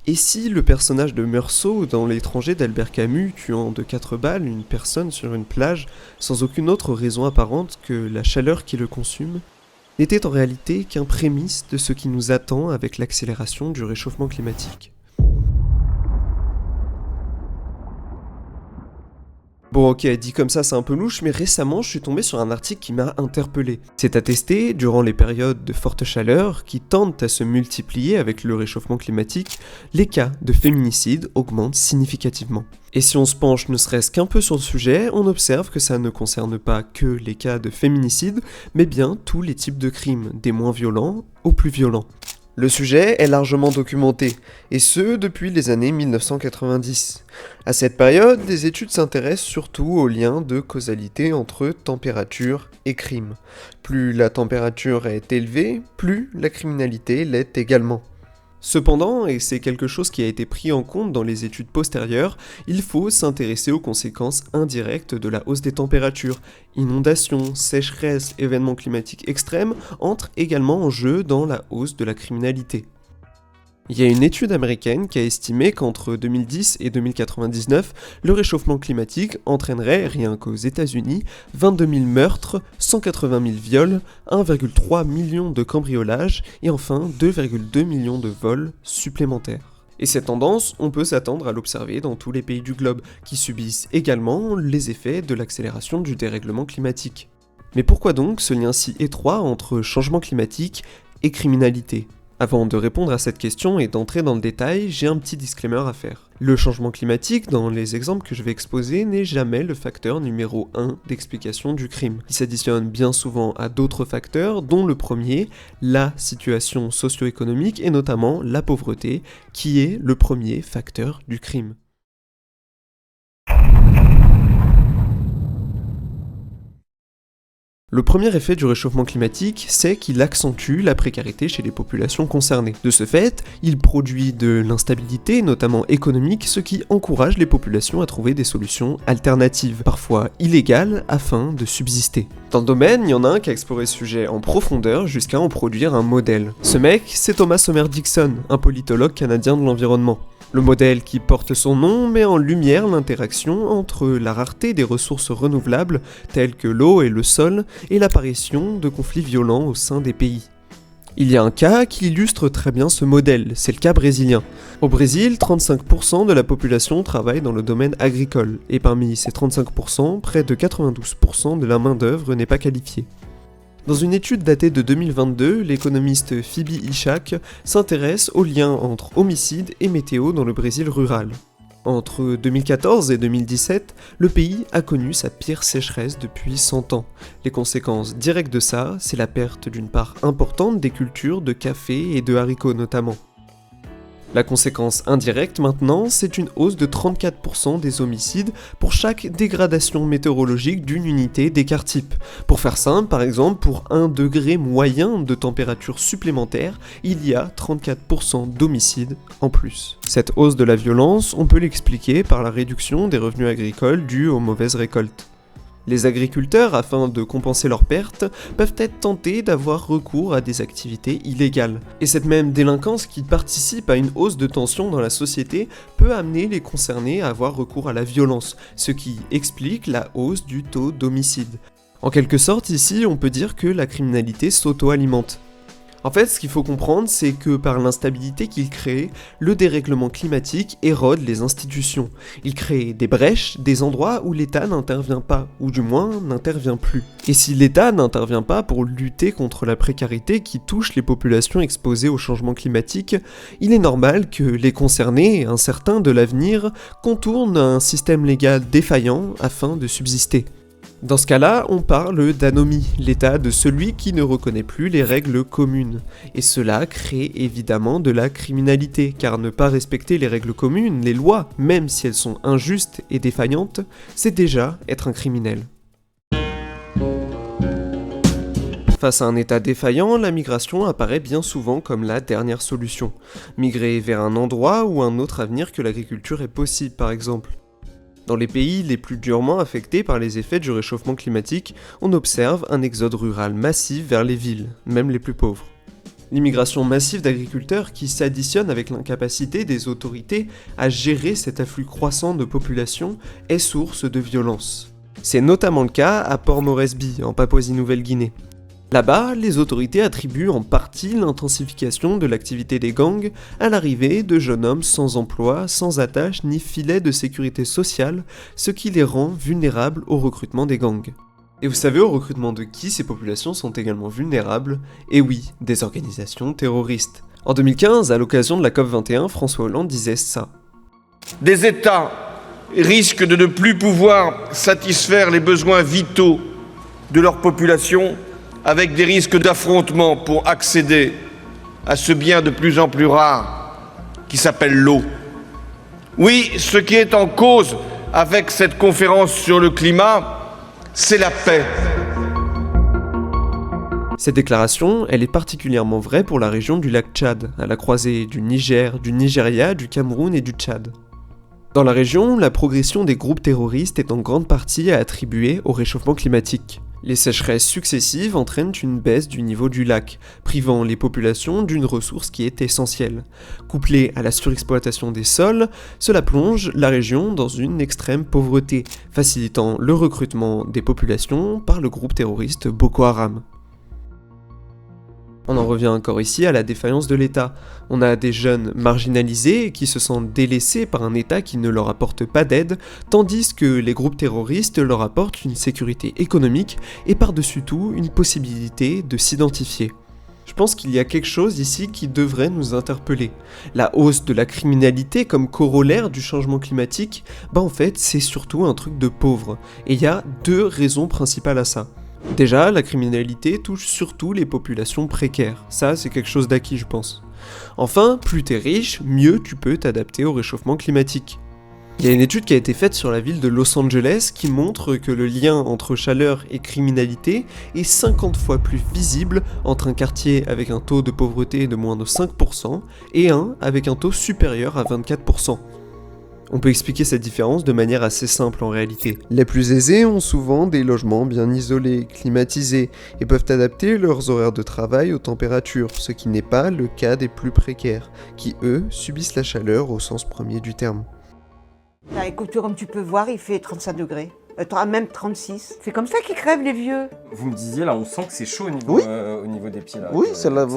Et si le personnage de Meursault dans L'étranger d'Albert Camus tuant de 4 balles une personne sur une plage sans aucune autre raison apparente que la chaleur qui le consume, n'était en réalité qu'un prémisse de ce qui nous attend avec l'accélération du réchauffement climatique. Bon ok, dit comme ça c'est un peu louche, mais récemment je suis tombé sur un article qui m'a interpellé. C'est attesté, durant les périodes de forte chaleur qui tendent à se multiplier avec le réchauffement climatique, les cas de féminicide augmentent significativement. Et si on se penche ne serait-ce qu'un peu sur le sujet, on observe que ça ne concerne pas que les cas de féminicide, mais bien tous les types de crimes, des moins violents aux plus violents. Le sujet est largement documenté, et ce depuis les années 1990. À cette période, des études s'intéressent surtout aux liens de causalité entre température et crime. Plus la température est élevée, plus la criminalité l'est également. Cependant, et c'est quelque chose qui a été pris en compte dans les études postérieures, il faut s'intéresser aux conséquences indirectes de la hausse des températures. Inondations, sécheresses, événements climatiques extrêmes entrent également en jeu dans la hausse de la criminalité. Il y a une étude américaine qui a estimé qu'entre 2010 et 2099, le réchauffement climatique entraînerait, rien qu'aux États-Unis, 22 000 meurtres, 180 000 viols, 1,3 million de cambriolages et enfin 2,2 millions de vols supplémentaires. Et cette tendance, on peut s'attendre à l'observer dans tous les pays du globe, qui subissent également les effets de l'accélération du dérèglement climatique. Mais pourquoi donc ce lien si étroit entre changement climatique et criminalité ? Avant de répondre à cette question et d'entrer dans le détail, j'ai un petit disclaimer à faire. Le changement climatique, dans les exemples que je vais exposer, n'est jamais le facteur numéro 1 d'explication du crime. Il s'additionne bien souvent à d'autres facteurs, dont le premier, la situation socio-économique et notamment la pauvreté, qui est le premier facteur du crime. Le premier effet du réchauffement climatique, c'est qu'il accentue la précarité chez les populations concernées. De ce fait, il produit de l'instabilité, notamment économique, ce qui encourage les populations à trouver des solutions alternatives, parfois illégales, afin de subsister. Dans le domaine, il y en a un qui a exploré ce sujet en profondeur jusqu'à en produire un modèle. Ce mec, c'est Thomas Sommer-Dixon, un politologue canadien de l'environnement. Le modèle qui porte son nom met en lumière l'interaction entre la rareté des ressources renouvelables, telles que l'eau et le sol, et l'apparition de conflits violents au sein des pays. Il y a un cas qui illustre très bien ce modèle, c'est le cas brésilien. Au Brésil, 35% de la population travaille dans le domaine agricole, et parmi ces 35%, près de 92% de la main-d'œuvre n'est pas qualifiée. Dans une étude datée de 2022, l'économiste Phoebe Ishak s'intéresse aux liens entre homicide et météo dans le Brésil rural. Entre 2014 et 2017, le pays a connu sa pire sécheresse depuis 100 ans. Les conséquences directes de ça, c'est la perte d'une part importante des cultures de café et de haricots notamment. La conséquence indirecte maintenant, c'est une hausse de 34% des homicides pour chaque dégradation météorologique d'une unité d'écart type. Pour faire simple, par exemple, pour 1 degré moyen de température supplémentaire, il y a 34% d'homicides en plus. Cette hausse de la violence, on peut l'expliquer par la réduction des revenus agricoles dus aux mauvaises récoltes. Les agriculteurs, afin de compenser leurs pertes, peuvent être tentés d'avoir recours à des activités illégales. Et cette même délinquance qui participe à une hausse de tension dans la société peut amener les concernés à avoir recours à la violence, ce qui explique la hausse du taux d'homicide. En quelque sorte, ici, on peut dire que la criminalité s'auto-alimente. En fait, ce qu'il faut comprendre, c'est que par l'instabilité qu'il crée, le dérèglement climatique érode les institutions. Il crée des brèches, des endroits où l'État n'intervient pas, ou du moins n'intervient plus. Et si l'État n'intervient pas pour lutter contre la précarité qui touche les populations exposées au changement climatique, il est normal que les concernés, incertains de l'avenir, contournent un système légal défaillant afin de subsister. Dans ce cas-là, on parle d'anomie, l'état de celui qui ne reconnaît plus les règles communes. Et cela crée évidemment de la criminalité, car ne pas respecter les règles communes, les lois, même si elles sont injustes et défaillantes, c'est déjà être un criminel. Face à un état défaillant, la migration apparaît bien souvent comme la dernière solution. Migrer vers un endroit ou un autre avenir que l'agriculture est possible, par exemple. Dans les pays les plus durement affectés par les effets du réchauffement climatique, on observe un exode rural massif vers les villes, même les plus pauvres. L'immigration massive d'agriculteurs qui s'additionne avec l'incapacité des autorités à gérer cet afflux croissant de population est source de violence. C'est notamment le cas à Port Moresby, en Papouasie-Nouvelle-Guinée. Là-bas, les autorités attribuent en partie l'intensification de l'activité des gangs à l'arrivée de jeunes hommes sans emploi, sans attache ni filet de sécurité sociale, ce qui les rend vulnérables au recrutement des gangs. Et vous savez au recrutement de qui ces populations sont également vulnérables? Et oui, des organisations terroristes. En 2015, à l'occasion de la COP21, François Hollande disait ça. Des États risquent de ne plus pouvoir satisfaire les besoins vitaux de leur population avec des risques d'affrontement pour accéder à ce bien de plus en plus rare qui s'appelle l'eau. Oui, ce qui est en cause avec cette conférence sur le climat, c'est la paix. Cette déclaration, elle est particulièrement vraie pour la région du lac Tchad, à la croisée du Niger, du Nigeria, du Cameroun et du Tchad. Dans la région, la progression des groupes terroristes est en grande partie à attribuer au réchauffement climatique. Les sécheresses successives entraînent une baisse du niveau du lac, privant les populations d'une ressource qui est essentielle. Couplée à la surexploitation des sols, cela plonge la région dans une extrême pauvreté, facilitant le recrutement des populations par le groupe terroriste Boko Haram. On en revient encore ici à la défaillance de l'État. On a des jeunes marginalisés qui se sentent délaissés par un État qui ne leur apporte pas d'aide, tandis que les groupes terroristes leur apportent une sécurité économique et par-dessus tout une possibilité de s'identifier. Je pense qu'il y a quelque chose ici qui devrait nous interpeller. La hausse de la criminalité comme corollaire du changement climatique, en fait c'est surtout un truc de pauvre. Et il y a deux raisons principales à ça. Déjà, la criminalité touche surtout les populations précaires. Ça, c'est quelque chose d'acquis, je pense. Enfin, plus t'es riche, mieux tu peux t'adapter au réchauffement climatique. Il y a une étude qui a été faite sur la ville de Los Angeles qui montre que le lien entre chaleur et criminalité est 50 fois plus visible entre un quartier avec un taux de pauvreté de moins de 5% et un avec un taux supérieur à 24%. On peut expliquer cette différence de manière assez simple en réalité. Les plus aisés ont souvent des logements bien isolés, climatisés, et peuvent adapter leurs horaires de travail aux températures, ce qui n'est pas le cas des plus précaires, qui eux subissent la chaleur au sens premier du terme. Là, écoute, comme tu peux voir, il fait 35 degrés. Même 36. C'est comme ça qu'ils crèvent les vieux. Vous me disiez là, on sent que c'est chaud au niveau des pieds là. Oui, c'est la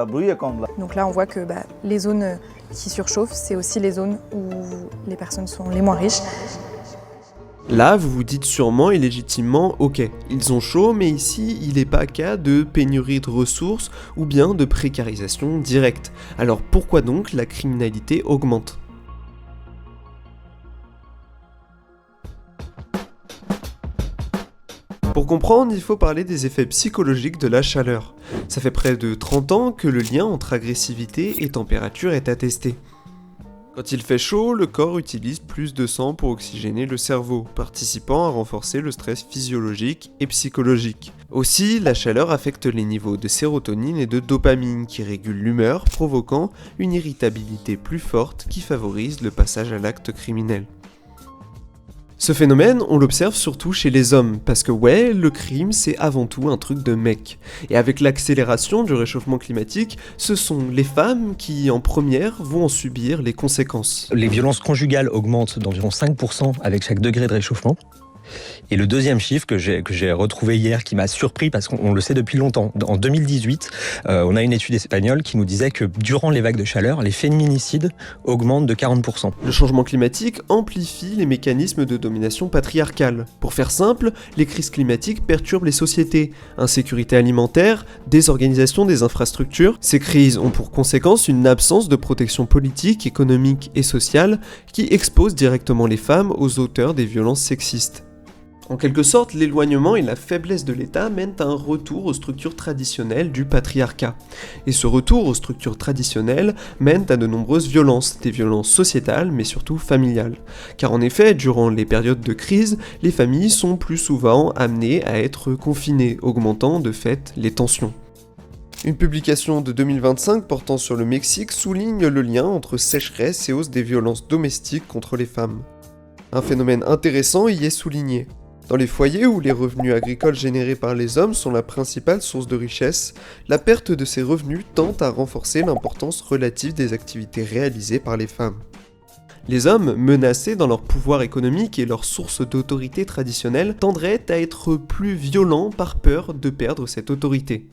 bruit est comme là. Donc là, on voit que les zones qui surchauffent, c'est aussi les zones où les personnes sont les moins riches. Là, vous vous dites sûrement et légitimement, ok, ils ont chaud, mais ici, il n'est pas cas de pénurie de ressources ou bien de précarisation directe. Alors pourquoi donc la criminalité augmente ? Pour comprendre, il faut parler des effets psychologiques de la chaleur. Ça fait près de 30 ans que le lien entre agressivité et température est attesté. Quand il fait chaud, le corps utilise plus de sang pour oxygéner le cerveau, participant à renforcer le stress physiologique et psychologique. Aussi, la chaleur affecte les niveaux de sérotonine et de dopamine qui régulent l'humeur, provoquant une irritabilité plus forte qui favorise le passage à l'acte criminel. Ce phénomène, on l'observe surtout chez les hommes, parce que ouais, le crime c'est avant tout un truc de mec. Et avec l'accélération du réchauffement climatique, ce sont les femmes qui, en première, vont en subir les conséquences. Les violences conjugales augmentent d'environ 5% avec chaque degré de réchauffement. Et le deuxième chiffre que j'ai retrouvé hier qui m'a surpris parce qu'on le sait depuis longtemps. En 2018, on a une étude espagnole qui nous disait que durant les vagues de chaleur, les féminicides augmentent de 40%. Le changement climatique amplifie les mécanismes de domination patriarcale. Pour faire simple, les crises climatiques perturbent les sociétés. Insécurité alimentaire, désorganisation des infrastructures. Ces crises ont pour conséquence une absence de protection politique, économique et sociale qui expose directement les femmes aux auteurs des violences sexistes. En quelque sorte, l'éloignement et la faiblesse de l'État mènent à un retour aux structures traditionnelles du patriarcat. Et ce retour aux structures traditionnelles mène à de nombreuses violences, des violences sociétales mais surtout familiales. Car en effet, durant les périodes de crise, les familles sont plus souvent amenées à être confinées, augmentant de fait les tensions. Une publication de 2025 portant sur le Mexique souligne le lien entre sécheresse et hausse des violences domestiques contre les femmes. Un phénomène intéressant y est souligné. Dans les foyers où les revenus agricoles générés par les hommes sont la principale source de richesse, la perte de ces revenus tend à renforcer l'importance relative des activités réalisées par les femmes. Les hommes, menacés dans leur pouvoir économique et leur source d'autorité traditionnelle, tendraient à être plus violents par peur de perdre cette autorité.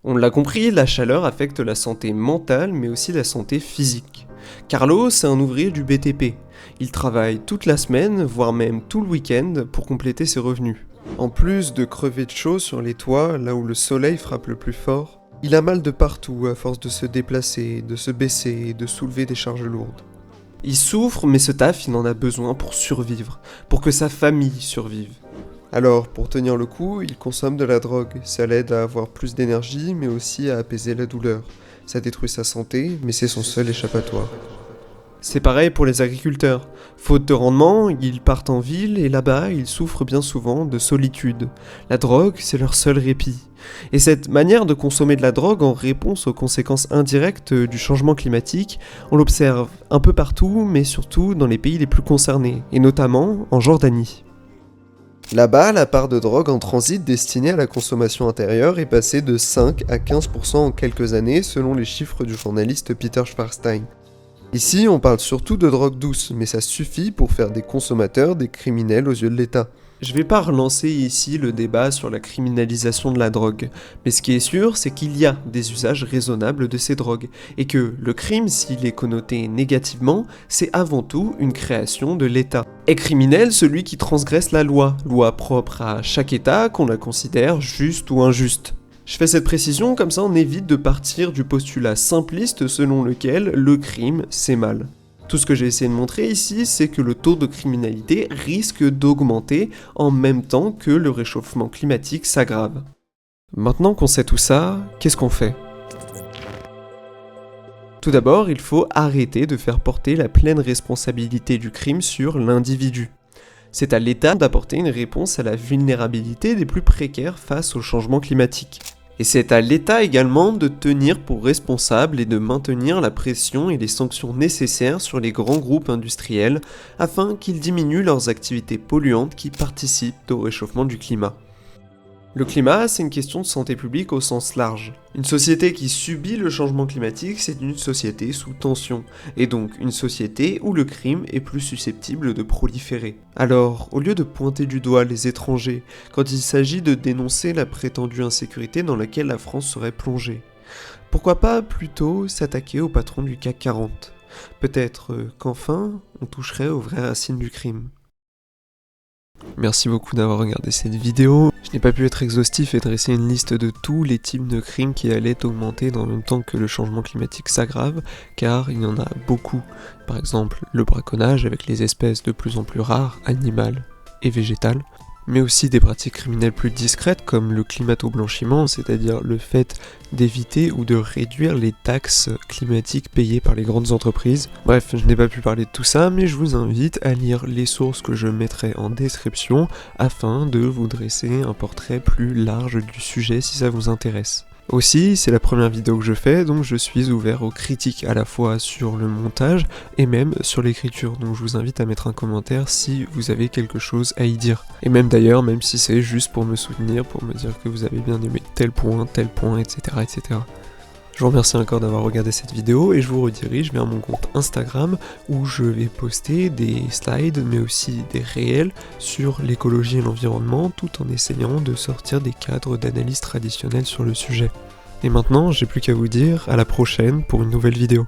On l'a compris, la chaleur affecte la santé mentale mais aussi la santé physique. Carlos est un ouvrier du BTP. Il travaille toute la semaine, voire même tout le week-end, pour compléter ses revenus. En plus de crever de chaud sur les toits, là où le soleil frappe le plus fort, il a mal de partout à force de se déplacer, de se baisser et de soulever des charges lourdes. Il souffre, mais ce taf, il en a besoin pour survivre, pour que sa famille survive. Alors, pour tenir le coup, il consomme de la drogue. Ça l'aide à avoir plus d'énergie, mais aussi à apaiser la douleur. Ça détruit sa santé, mais c'est son seul échappatoire. C'est pareil pour les agriculteurs. Faute de rendement, ils partent en ville et là-bas, ils souffrent bien souvent de solitude. La drogue, c'est leur seul répit. Et cette manière de consommer de la drogue en réponse aux conséquences indirectes du changement climatique, on l'observe un peu partout, mais surtout dans les pays les plus concernés, et notamment en Jordanie. Là-bas, la part de drogue en transit destinée à la consommation intérieure est passée de 5 à 15% en quelques années selon les chiffres du journaliste Peter Schwarstein. Ici, on parle surtout de drogue douce, mais ça suffit pour faire des consommateurs des criminels aux yeux de l'État. Je vais pas relancer ici le débat sur la criminalisation de la drogue, mais ce qui est sûr, c'est qu'il y a des usages raisonnables de ces drogues, et que le crime, s'il est connoté négativement, c'est avant tout une création de l'État. Est criminel celui qui transgresse la loi propre à chaque État, qu'on la considère juste ou injuste. Je fais cette précision, comme ça on évite de partir du postulat simpliste selon lequel le crime, c'est mal. Tout ce que j'ai essayé de montrer ici, c'est que le taux de criminalité risque d'augmenter en même temps que le réchauffement climatique s'aggrave. Maintenant qu'on sait tout ça, qu'est-ce qu'on fait ? Tout d'abord, il faut arrêter de faire porter la pleine responsabilité du crime sur l'individu. C'est à l'État d'apporter une réponse à la vulnérabilité des plus précaires face au changement climatique. Et c'est à l'État également de tenir pour responsable et de maintenir la pression et les sanctions nécessaires sur les grands groupes industriels afin qu'ils diminuent leurs activités polluantes qui participent au réchauffement du climat. Le climat, c'est une question de santé publique au sens large. Une société qui subit le changement climatique, c'est une société sous tension, et donc une société où le crime est plus susceptible de proliférer. Alors, au lieu de pointer du doigt les étrangers, quand il s'agit de dénoncer la prétendue insécurité dans laquelle la France serait plongée, pourquoi pas plutôt s'attaquer aux patrons du CAC 40 ? Peut-être qu'enfin, on toucherait aux vraies racines du crime. Merci beaucoup d'avoir regardé cette vidéo. Je n'ai pas pu être exhaustif et dresser une liste de tous les types de crimes qui allaient augmenter dans le même temps que le changement climatique s'aggrave, car il y en a beaucoup. Par exemple, le braconnage avec les espèces de plus en plus rares, animales et végétales, mais aussi des pratiques criminelles plus discrètes comme le climato-blanchiment, c'est-à-dire le fait d'éviter ou de réduire les taxes climatiques payées par les grandes entreprises. Bref, je n'ai pas pu parler de tout ça, mais je vous invite à lire les sources que je mettrai en description afin de vous dresser un portrait plus large du sujet si ça vous intéresse. Aussi, c'est la première vidéo que je fais, donc je suis ouvert aux critiques à la fois sur le montage et même sur l'écriture, donc je vous invite à mettre un commentaire si vous avez quelque chose à y dire. Et même d'ailleurs, même si c'est juste pour me soutenir, pour me dire que vous avez bien aimé tel point, etc. etc. Je vous remercie encore d'avoir regardé cette vidéo et je vous redirige vers mon compte Instagram où je vais poster des slides mais aussi des réels sur l'écologie et l'environnement tout en essayant de sortir des cadres d'analyse traditionnels sur le sujet. Et maintenant, j'ai plus qu'à vous dire à la prochaine pour une nouvelle vidéo.